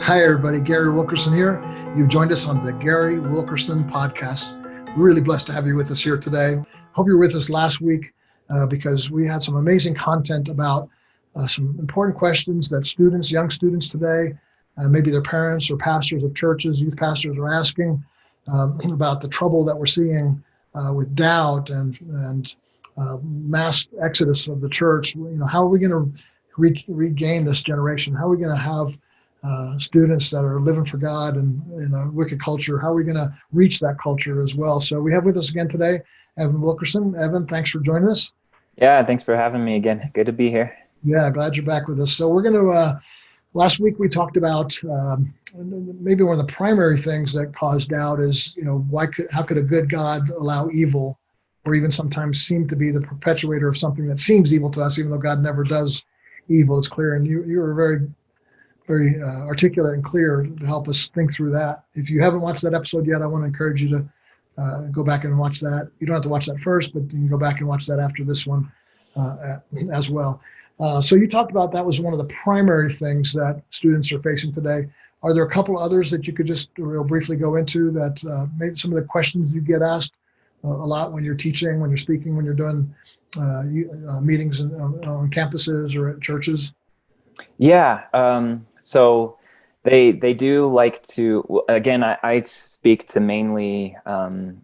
Hi, everybody. Gary Wilkerson here. You've joined us on the Gary Wilkerson podcast. We're really blessed to have you with us here today. Hope you were with us last week because we had some amazing content about some important questions that students, young students today, maybe their parents or pastors of churches, youth pastors are asking about the trouble that we're seeing with doubt and mass exodus of the church. How are we going to regain this generation? How are we going to have students that are living for God and in a wicked culture? How are we going to reach that culture as well? So we have with us again today, Evan Wilkerson. Evan, thanks for joining us. Yeah, thanks for having me again. Good to be here. Yeah, glad you're back with us. So we're going to, last week we talked about maybe one of the primary things that cause doubt is, how could a good God allow evil, or even sometimes seem to be the perpetuator of something that seems evil to us, even though God never does evil. It's clear. And you were very articulate and clear to help us think through that. If you haven't watched that episode yet, I want to encourage you to go back and watch that. You don't have to watch that first, but you can go back and watch that after this one as well. So you talked about that was one of the primary things that students are facing today. Are there a couple others that you could just real briefly go into that maybe some of the questions you get asked a lot when you're teaching, when you're speaking, when you're doing meetings on campuses or at churches? Yeah, so they do like to, again, I speak to mainly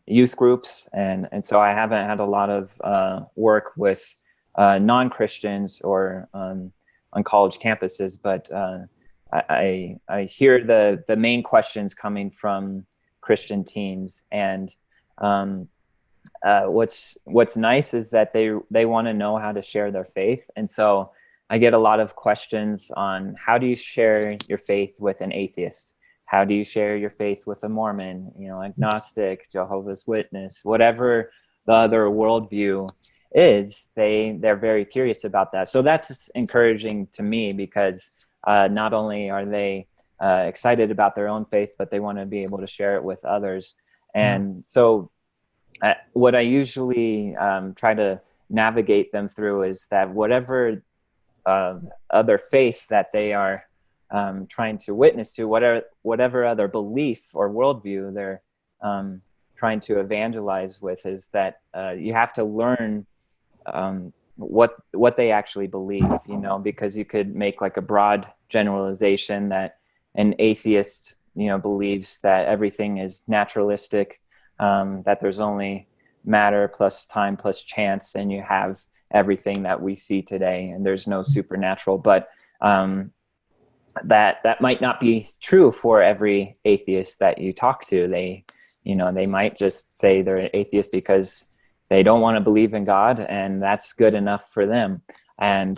youth groups, and so I haven't had a lot of work with non-Christians or on college campuses, but I hear the main questions coming from Christian teens, and what's nice is that they want to know how to share their faith, and so I get a lot of questions on how do you share your faith with an atheist? How do you share your faith with a Mormon, agnostic, Jehovah's Witness, whatever the other worldview is, they're very curious about that. So that's encouraging to me because not only are they excited about their own faith, but they want to be able to share it with others. And so what I usually try to navigate them through is that whatever other faith that they are trying to witness to, whatever other belief or worldview they're trying to evangelize with, is that you have to learn what they actually believe, because you could make like a broad generalization that an atheist, believes that everything is naturalistic, that there's only matter plus time plus chance, and you have everything that we see today, and there's no supernatural. But that might not be true for every atheist that you talk to. They might just say they're an atheist because they don't want to believe in God, and that's good enough for them. And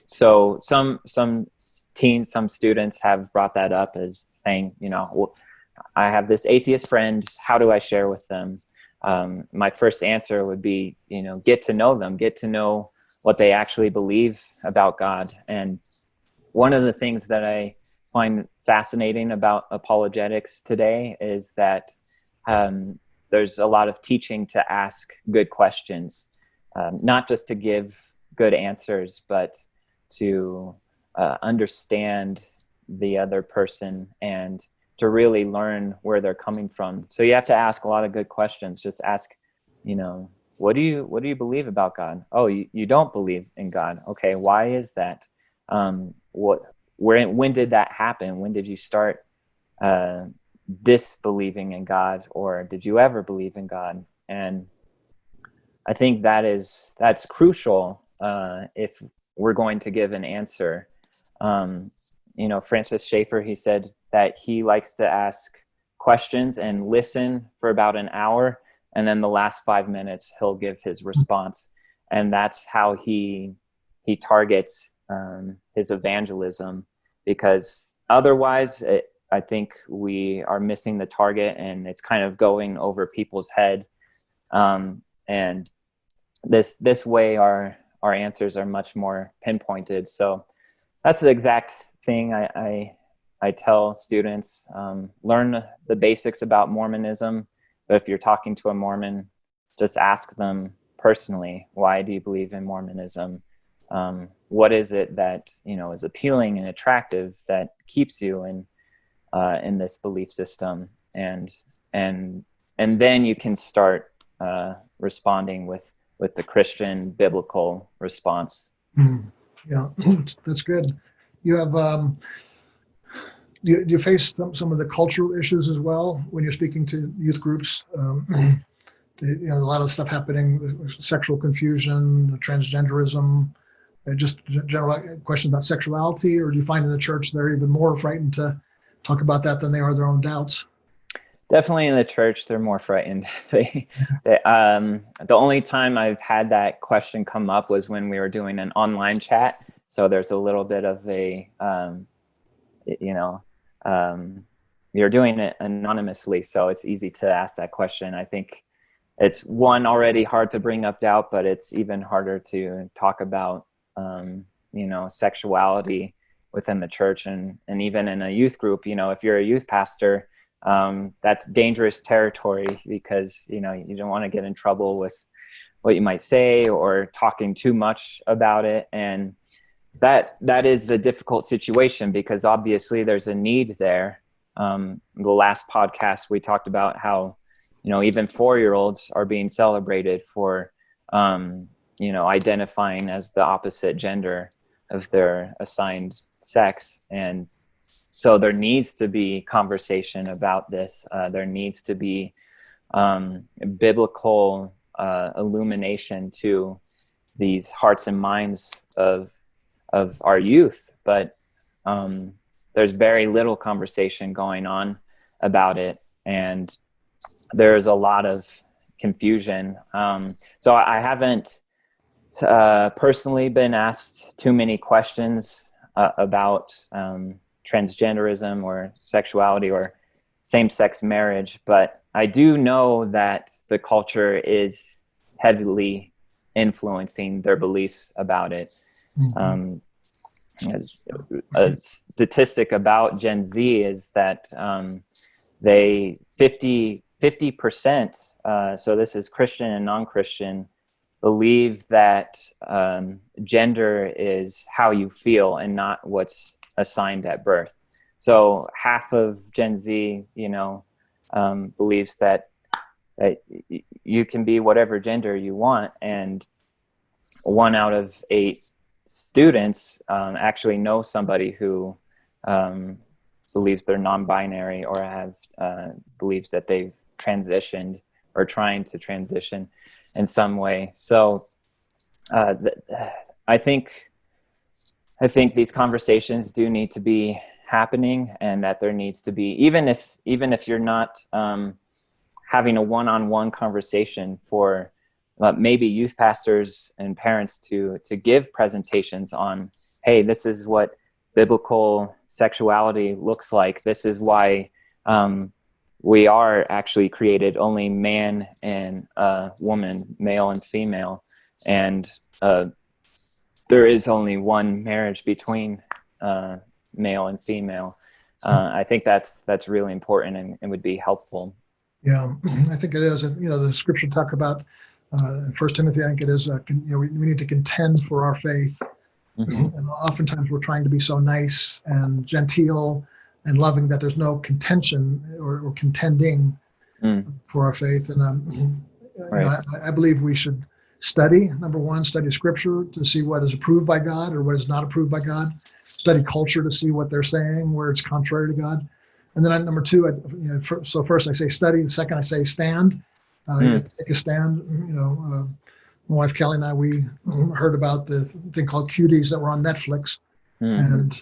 so some teens, some students have brought that up as saying, well, I have this atheist friend, how do I share with them? My first answer would be, get to know them, get to know what they actually believe about God. And one of the things that I find fascinating about apologetics today is that there's a lot of teaching to ask good questions, not just to give good answers, but to understand the other person and to really learn where they're coming from. So you have to ask a lot of good questions. Just ask, what do you believe about God? Oh, you don't believe in God. Okay, why is that? When did that happen? When did you start disbelieving in God, or did you ever believe in God? And I think that's crucial if we're going to give an answer. Francis Schaeffer, he said that he likes to ask questions and listen for about an hour, and then the last 5 minutes he'll give his response. And that's how he targets his evangelism, because otherwise I think we are missing the target, and it's kind of going over people's head. And this way our answers are much more pinpointed. So that's the exact thing I tell students. Learn the basics about Mormonism, but if you're talking to a Mormon, just ask them personally, why do you believe in Mormonism? what is it that, is appealing and attractive that keeps you in this belief system, and then you can start responding with the Christian biblical response. Yeah, that's good. You have do you face some of the cultural issues as well when you're speaking to youth groups? A lot of stuff happening, sexual confusion, transgenderism, just general questions about sexuality, or do you find in the church they're even more frightened to talk about that than they are their own doubts? Definitely in the church, they're more frightened. The only time I've had that question come up was when we were doing an online chat. So there's a little bit of a, you're doing it anonymously, so it's easy to ask that question. I think it's already hard to bring up doubt, but it's even harder to talk about, sexuality within the church, and even in a youth group. If you're a youth pastor, that's dangerous territory, because you don't want to get in trouble with what you might say or talking too much about it. And that is a difficult situation, because obviously there's a need there. The last podcast we talked about how even 4-year-olds are being celebrated for identifying as the opposite gender of their assigned sex. And so there needs to be conversation about this. There needs to be biblical illumination to these hearts and minds of our youth. But there's very little conversation going on about it, and there's a lot of confusion. So I haven't personally been asked too many questions about transgenderism or sexuality or same-sex marriage, but I do know that the culture is heavily influencing their beliefs about it. Mm-hmm. A statistic about Gen Z is that they 50%, so this is Christian and non-Christian, believe that gender is how you feel and not what's assigned at birth. So half of Gen Z, believes that you can be whatever gender you want, and 1 out of 8 students actually know somebody who believes they're non-binary or believes that they've transitioned or trying to transition in some way. So I think these conversations do need to be happening, and that there needs to be, even if you're not having a one-on-one conversation, for maybe youth pastors and parents to give presentations on, hey, this is what biblical sexuality looks like. This is why we are actually created only man and woman, male and female, and there is only one marriage between male and female. I think that's really important and would be helpful. Yeah, I think it is. The scripture talk about 1 Timothy, I think it is, we need to contend for our faith. Mm-hmm. And oftentimes we're trying to be so nice and genteel and loving that there's no contention or contending for our faith. And right. I believe we should study, number one, study scripture to see what is approved by God or what is not approved by God. Study culture to see what they're saying, where it's contrary to God. And then number two, so first I say study. The second I say stand. Take a stand. My wife Kelly and I, we heard about the thing called Cuties that were on Netflix. Mm-hmm. And,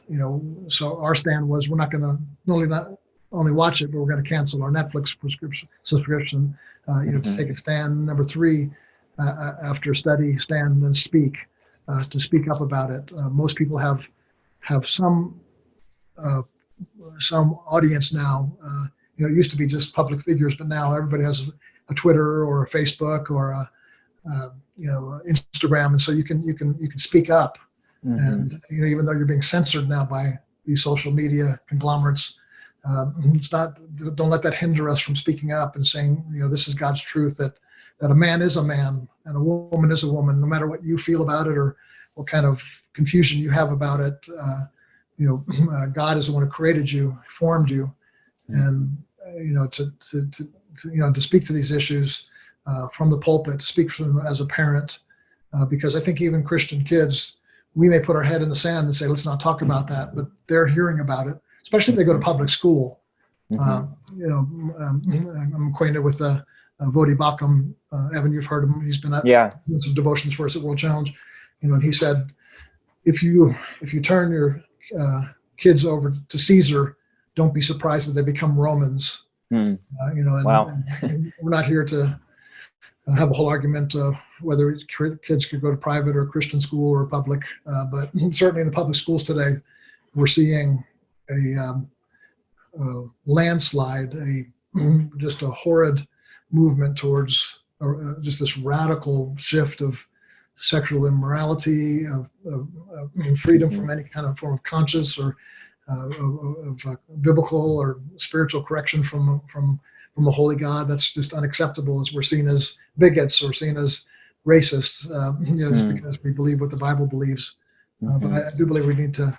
so our stand was, we're not going to not only watch it, but we're going to cancel our Netflix subscription, to take a stand. Number three, after study, stand and then speak, to speak up about it. Most people have some audience now. It used to be just public figures, but now everybody has a Twitter or a Facebook or a Instagram, and so you can speak up. Mm-hmm. And even though you're being censored now by these social media conglomerates, don't let that hinder us from speaking up and saying, this is God's truth, that a man is a man and a woman is a woman, no matter what you feel about it or what kind of confusion you have about it. God is the one who created you, formed you, and to speak to these issues from the pulpit, to speak to them as a parent, because I think even Christian kids, we may put our head in the sand and say, let's not talk about that, but they're hearing about it, especially if they go to public school. I'm acquainted with Vodi Bakum. Evan, you've heard him. He's been at some devotions for us at World Challenge. And he said, if you turn your kids over to Caesar, don't be surprised that they become Romans. And we're not here to have a whole argument of whether kids could go to private or Christian school or public, but certainly in the public schools today, we're seeing a landslide, just a horrid movement towards just this radical shift of sexual immorality, of freedom from any kind of form of conscience or of biblical or spiritual correction from a holy God. That's just unacceptable, as we're seen as bigots or seen as racists, just because we believe what the Bible believes. But I do believe we need to,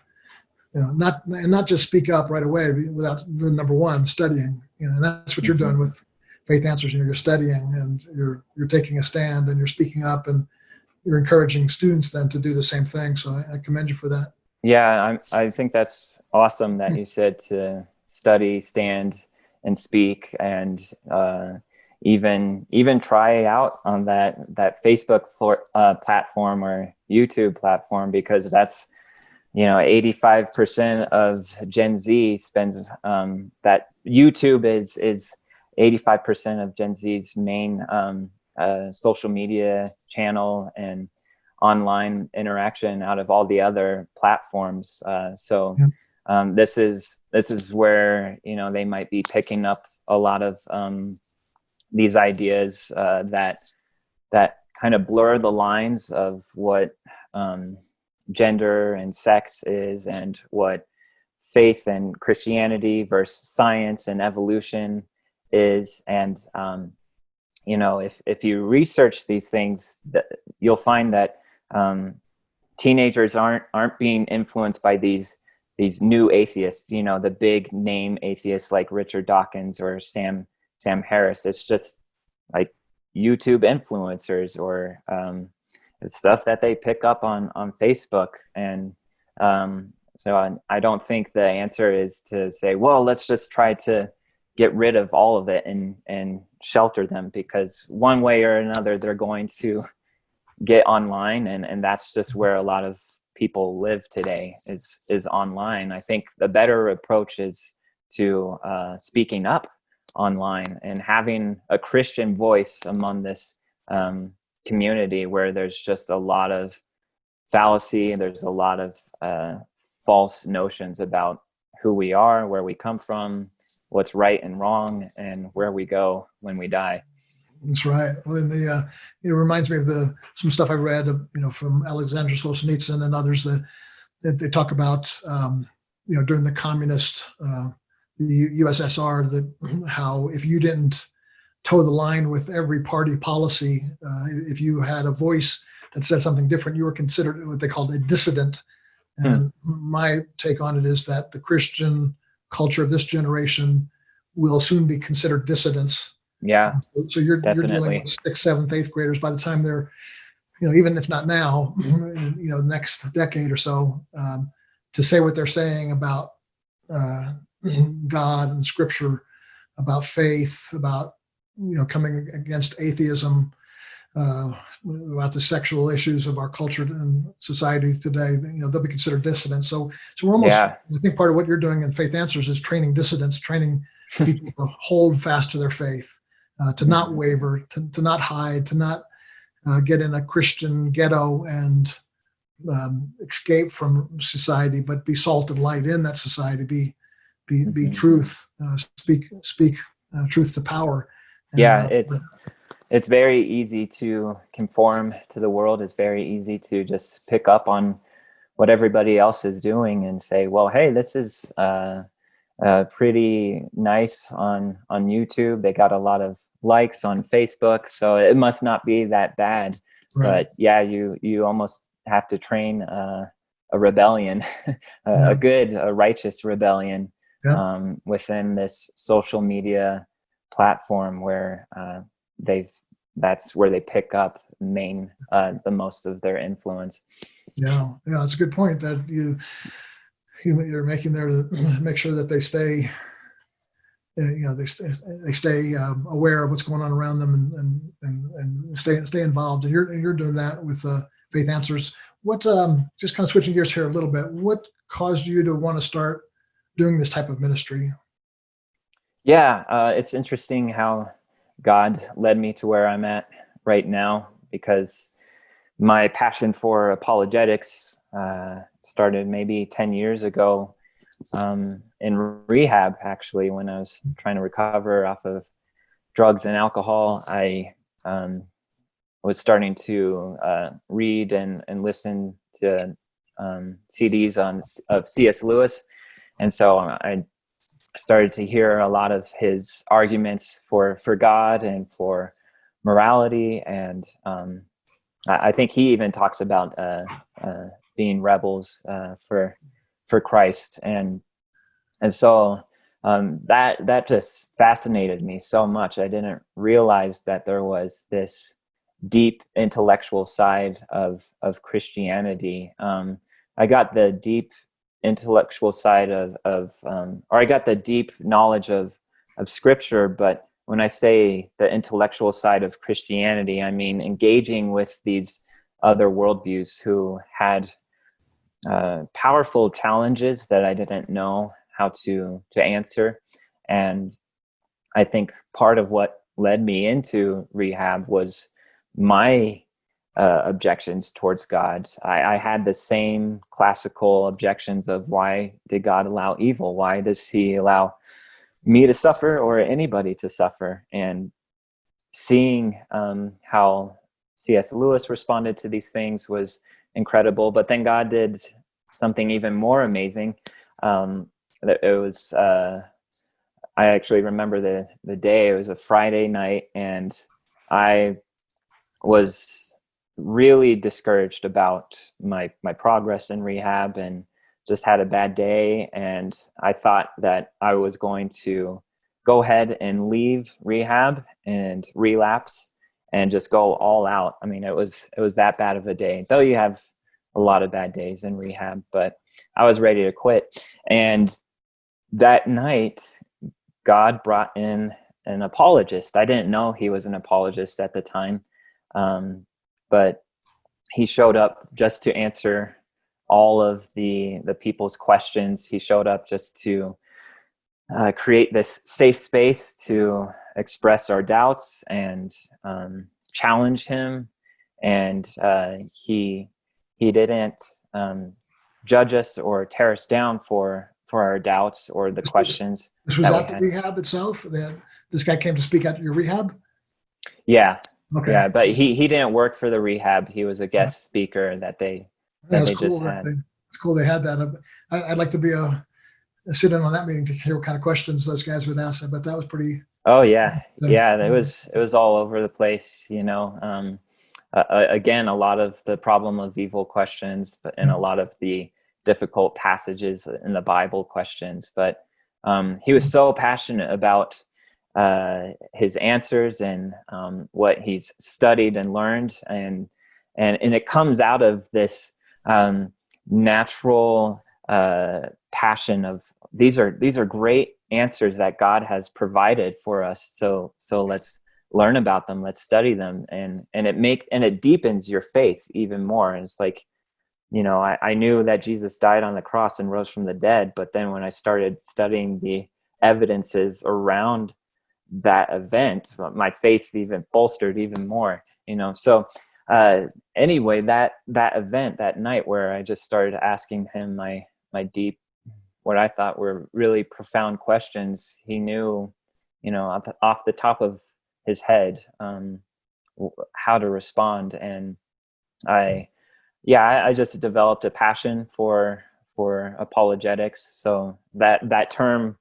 not just speak up right away without, number one, studying. And that's what you're doing with Faith Answers. You're studying and you're taking a stand and you're speaking up and you're encouraging students then to do the same thing. So I commend you for that. Yeah, I think that's awesome that you said to study, stand, and speak, and even try out on that Facebook platform or YouTube platform, because that's 85% of Gen Z spends that YouTube is 85% of Gen Z's main social media channel and online interaction out of all the other platforms. This is where they might be picking up a lot of these ideas that kind of blur the lines of what gender and sex is, and what faith and Christianity versus science and evolution is. And if you research these things, you'll find that teenagers aren't being influenced by these new atheists, the big name atheists like Richard Dawkins or Sam Harris. It's just like YouTube influencers or stuff that they pick up on Facebook. And so I don't think the answer is to say, well, let's just try to get rid of all of it and shelter them, because one way or another they're going to get online, and that's just where a lot of people live today is online. I think the better approach is to speaking up online and having a Christian voice among this community, where there's just a lot of fallacy and there's a lot of false notions about who we are, where we come from, what's right and wrong, and where we go when we die. That's right. Well, it reminds me of some stuff I read, from Alexander Solzhenitsyn and others that they talk about, during the communist, the USSR, how if you didn't toe the line with every party policy, if you had a voice that said something different, you were considered what they called a dissident. And my take on it is that the Christian culture of this generation will soon be considered dissidents. Yeah. So you're dealing with 6th, 7th, 8th graders by the time they're, even if not now, the next decade or so, to say what they're saying about God and Scripture, about faith, about coming against atheism, about the sexual issues of our culture and society today. They'll be considered dissidents. So we're almost. I think part of what you're doing in Faith Answers is training dissidents, training people to hold fast to their faith. To not waver, to not hide, to not get in a Christian ghetto and escape from society, but be salt and light in that society. Be truth. Speak truth to power. And, it's very easy to conform to the world. It's very easy to just pick up on what everybody else is doing and say, well, hey, this is pretty nice on YouTube. They got a lot of likes on Facebook, so it must not be that bad. Right. But yeah, you almost have to train a rebellion, Yeah. a righteous rebellion Yeah. within this social media platform where that's where they pick up the most of their influence. Yeah. Yeah. It's a good point that you're making there to make sure that they stay, they stay aware of what's going on around them and stay involved. And you're doing that with Faith Answers. What just kind of switching gears here a little bit? What caused you to want to start doing this type of ministry? Yeah, it's interesting how God led me to where I'm at right now, because my passion for apologetics started maybe 10 years ago in rehab, actually, when I was trying to recover off of drugs and alcohol. I was starting to read and listen to CDs of C.S. Lewis. And so I started to hear a lot of his arguments for God and for morality. And I think he even talks about being rebels for Christ. And so that just fascinated me so much. I didn't realize that there was this deep intellectual side of Christianity. I got the deep intellectual side or I got the deep knowledge of Scripture, but when I say the intellectual side of Christianity, I mean engaging with these other worldviews who had powerful challenges that I didn't know how to answer. And I think part of what led me into rehab was my objections towards God. I had the same classical objections of, why did God allow evil? Why does he allow me to suffer or anybody to suffer? And seeing how C.S. Lewis responded to these things was incredible. But then God did something even more amazing. It was I actually remember the day. It was a Friday night, and I was really discouraged about my progress in rehab, and just had a bad day. And I thought that I was going to go ahead and leave rehab and relapse and just go all out. I mean, it was that bad of a day. Though you have a lot of bad days in rehab, but I was ready to quit. And that night, God brought in an apologist. I didn't know he was an apologist at the time, but he showed up just to answer all of the people's questions. He showed up just to create this safe space to express our doubts and challenge him. And he didn't judge us or tear us down for our doubts or the questions This was that we at the had. rehab itself. That this guy came to speak at your rehab. Yeah. Okay. Yeah, but he didn't work for the rehab. He was a guest speaker that they That's just cool. had. It's cool they had that. I'd like to be sit in on that meeting to hear what kind of questions those guys would ask. But that was pretty. Oh yeah, yeah. It was all over the place. Again, a lot of the problem of evil questions, and a lot of the difficult passages in the Bible questions. But he was so passionate about his answers and what he's studied and learned, and it comes out of this natural passion of, these are great answers that God has provided for us. So let's learn about them. Let's study them, and it deepens your faith even more. And it's like, I knew that Jesus died on the cross and rose from the dead, but then when I started studying the evidences around that event, my faith even bolstered even more. So anyway, that event that night, where I just started asking him my deep, what I thought were really profound questions, he knew, off the top of his head, how to respond. And I just developed a passion for apologetics. So that term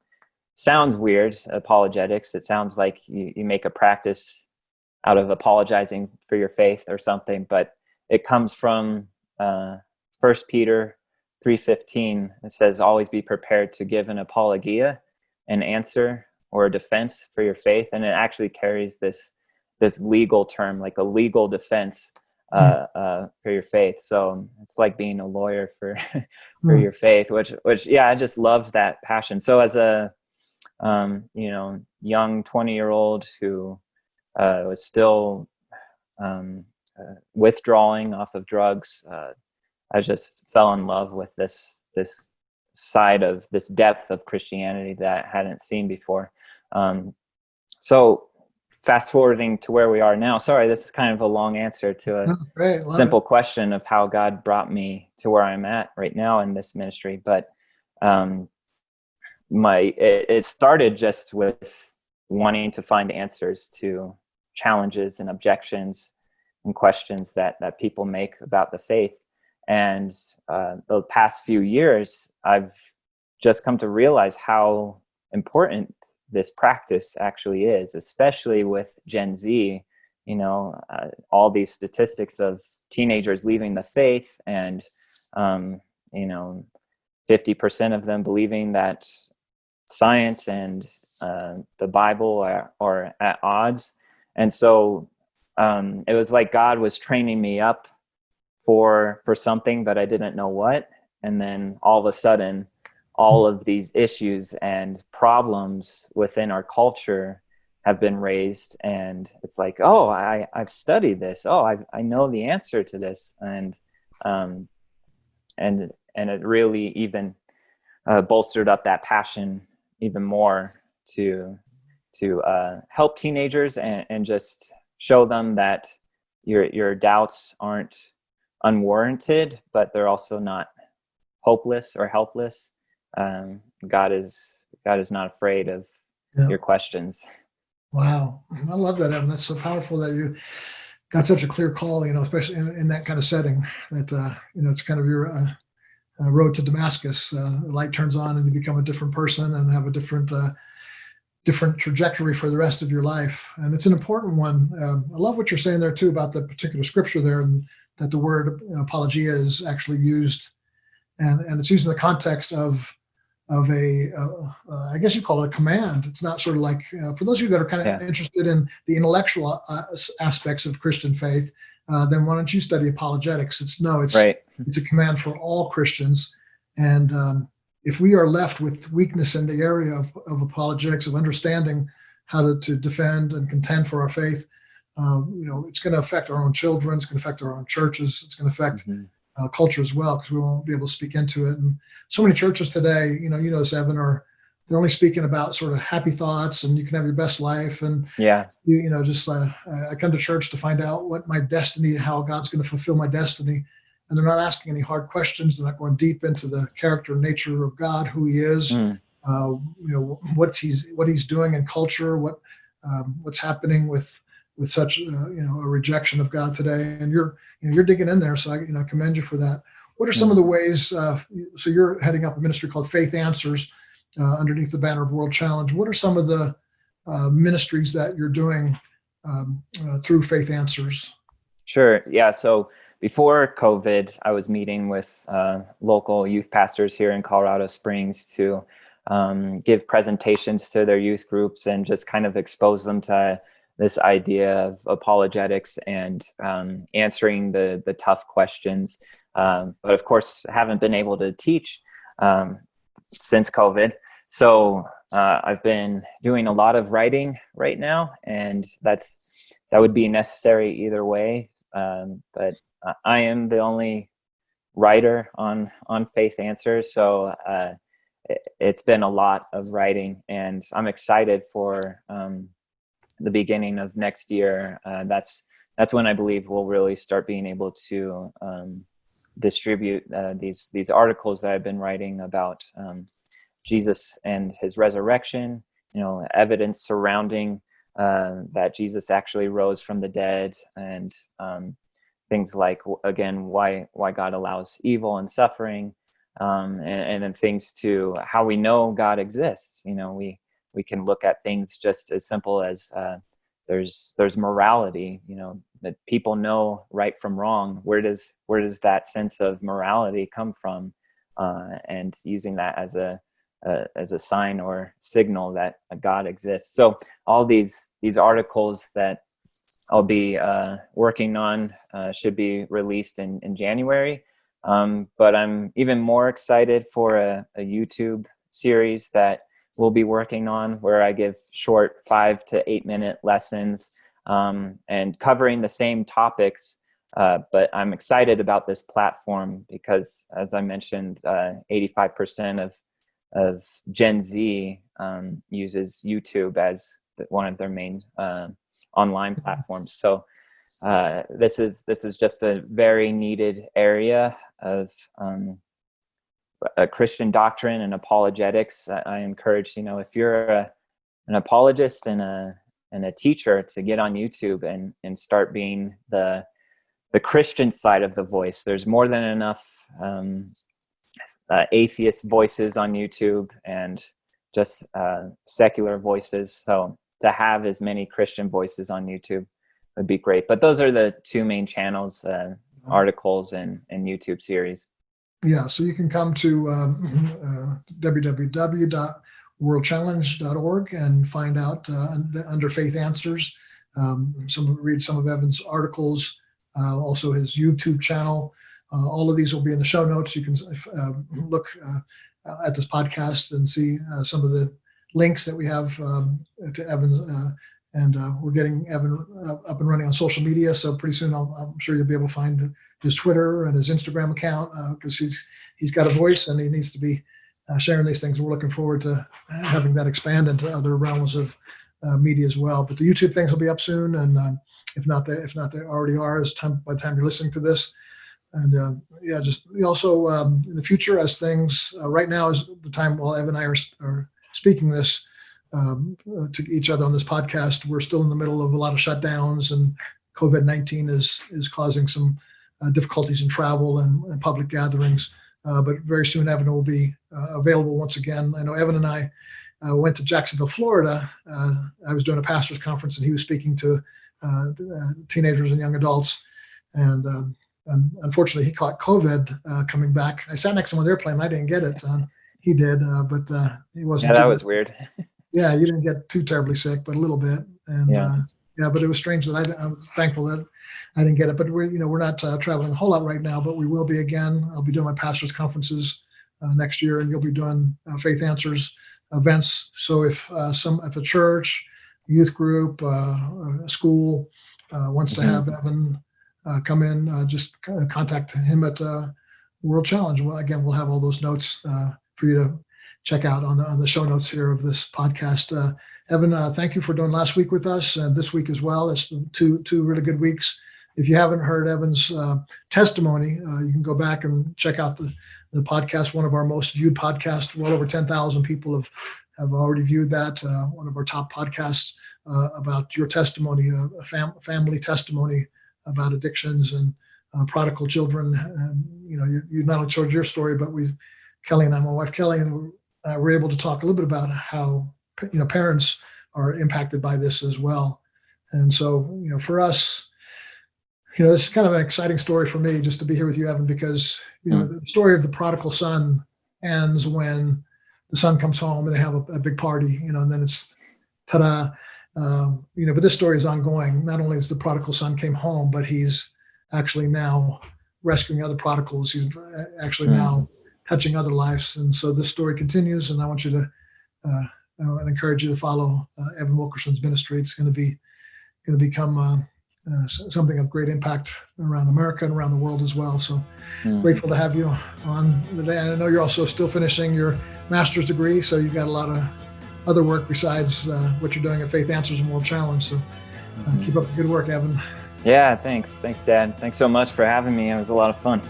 sounds weird, apologetics. It sounds like you make a practice out of apologizing for your faith or something, but it comes from 1 Peter 3:15, it says, always be prepared to give an apologia, an answer or a defense for your faith. And it actually carries this legal term, like a legal defense for your faith. So it's like being a lawyer for for your faith, which yeah, I just love that passion. So as a young 20-year-old who was still withdrawing off of drugs, I just fell in love with this side of this depth of Christianity that I hadn't seen before. So fast forwarding to where we are now, sorry, this is kind of a long answer to a simple question of how God brought me to where I'm at right now in this ministry. But it started just with wanting to find answers to challenges and objections and questions that people make about the faith. And the past few years, I've just come to realize how important this practice actually is, especially with Gen Z. All these statistics of teenagers leaving the faith, and 50% of them believing that science and the Bible are at odds. And so it was like God was training me up for something, but I didn't know what. And then all of a sudden, all of these issues and problems within our culture have been raised. And it's like, oh, I've studied this. Oh, I know the answer to this. And it really even bolstered up that passion even more to help teenagers and just show them that your doubts aren't unwarranted, but they're also not hopeless or helpless. God is not afraid of your questions. Wow, I love that, Evan. That's so powerful that you got such a clear call. Especially in that kind of setting. That it's kind of your road to Damascus. The light turns on, and you become a different person and have a different trajectory for the rest of your life. And it's an important one. I love what you're saying there too about the particular scripture there, and that the word apologia is actually used, and it's used in the context of a I guess you call it a command. It's not sort of like for those of you that are kind of interested in the intellectual aspects of Christian faith, then why don't you study apologetics? It's right. It's a command for all Christians, and if we are left with weakness in the area of apologetics, of understanding how to defend and contend for our faith, it's going to affect our own children. It's going to affect our own churches. It's going to affect culture as well, because we won't be able to speak into it. And so many churches today, this, Evan, they're only speaking about sort of happy thoughts and you can have your best life. And I come to church to find out what my destiny, how God's going to fulfill my destiny. And they're not asking any hard questions. They're not going deep into the character and nature of God, who He is, what He's doing in culture, what's happening with such a rejection of God today. And you're digging in there, so I commend you for that. What are some of the ways? So you're heading up a ministry called Faith Answers underneath the banner of World Challenge. What are some of the ministries that you're doing through Faith Answers? Sure. Yeah. So before COVID, I was meeting with local youth pastors here in Colorado Springs to give presentations to their youth groups and just kind of expose them to this idea of apologetics and answering the tough questions. But of course, haven't been able to teach since COVID. So I've been doing a lot of writing right now, and that would be necessary either way. But I am the only writer on Faith Answers, so it's been a lot of writing, and I'm excited for the beginning of next year. That's when I believe we'll really start being able to distribute these articles that I've been writing about Jesus and His resurrection. Evidence surrounding that Jesus actually rose from the dead, and things like, again, why God allows evil and suffering, and then things to how we know God exists. We can look at things just as simple as there's morality. that people know right from wrong. Where does that sense of morality come from? And using that as a sign or signal that a God exists. So all these articles that I'll be working on should be released in January. But I'm even more excited for a YouTube series that we'll be working on, where I give short 5 to 8 minute lessons and covering the same topics. But I'm excited about this platform because, as I mentioned, 85% of Gen Z uses YouTube as one of their main online platforms. So this is just a very needed area of a Christian doctrine and apologetics. I encourage, if you're an apologist and a teacher, to get on YouTube and start being the Christian side of the voice. There's more than enough atheist voices on YouTube and just secular voices. So to have as many Christian voices on YouTube would be great. But those are the two main channels, articles and YouTube series. Yeah, so you can come to www.worldchallenge.org and find out under Faith Answers. Read some of Evan's articles, also his YouTube channel. All of these will be in the show notes. You can look at this podcast and see some of the links that we have to Evan. And we're getting Evan up and running on social media. So pretty soon, I'm sure you'll be able to find his Twitter and his Instagram account because he's got a voice and he needs to be sharing these things. We're looking forward to having that expand into other realms of media as well. But the YouTube things will be up soon, and if not, they already are. By the time you're listening to this, and we also in the future, as things right now is the time while Evan and I are speaking this. To each other on this podcast, we're still in the middle of a lot of shutdowns, and COVID-19 is causing some difficulties in travel and public gatherings. But very soon, Evan will be available once again. I know Evan and I went to Jacksonville, Florida. I was doing a pastor's conference, and he was speaking to teenagers and young adults. And unfortunately, he caught COVID coming back. I sat next to him on the airplane. I didn't get it. He did, but he wasn't. Yeah, that was weird. Yeah, you didn't get too terribly sick, but a little bit. And but it was strange that I'm thankful that I didn't get it. But we're not traveling a whole lot right now, but we will be again. I'll be doing my pastors' conferences next year, and you'll be doing Faith Answers events. So if a church, youth group, a school wants to have Evan come in, just contact him at World Challenge. Well, again, we'll have all those notes for you to check out on the show notes here of this podcast. Evan, thank you for doing last week with us and this week as well. It's two really good weeks. If you haven't heard Evan's testimony, you can go back and check out the podcast, one of our most viewed podcasts. Well over 10,000 people have already viewed that. One of our top podcasts about your testimony, a family testimony about addictions and prodigal children. And, you not only told your story, but Kelly and I, my wife Kelly, and we're able to talk a little bit about how parents are impacted by this as well. And so for us, this is kind of an exciting story for me just to be here with you, Evan, because the story of the prodigal son ends when the son comes home and they have a big party, and then it's ta-da. But this story is ongoing. Not only is the prodigal son came home, but he's actually now rescuing other prodigals. He's actually now touching other lives. And so this story continues, and I want you to I encourage you to follow Evan Wilkerson's ministry. It's going to become something of great impact around America and around the world as well. So grateful to have you on today. And I know you're also still finishing your master's degree, so you've got a lot of other work besides what you're doing at Faith Answers and World Challenge. So keep up the good work, Evan. Yeah, thanks, Dad. Thanks so much for having me. It was a lot of fun.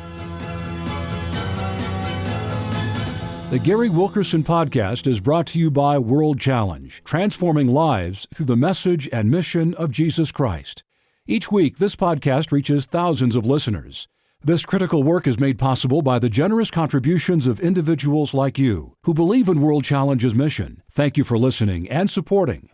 The Gary Wilkerson Podcast is brought to you by World Challenge, transforming lives through the message and mission of Jesus Christ. Each week, this podcast reaches thousands of listeners. This critical work is made possible by the generous contributions of individuals like you who believe in World Challenge's mission. Thank you for listening and supporting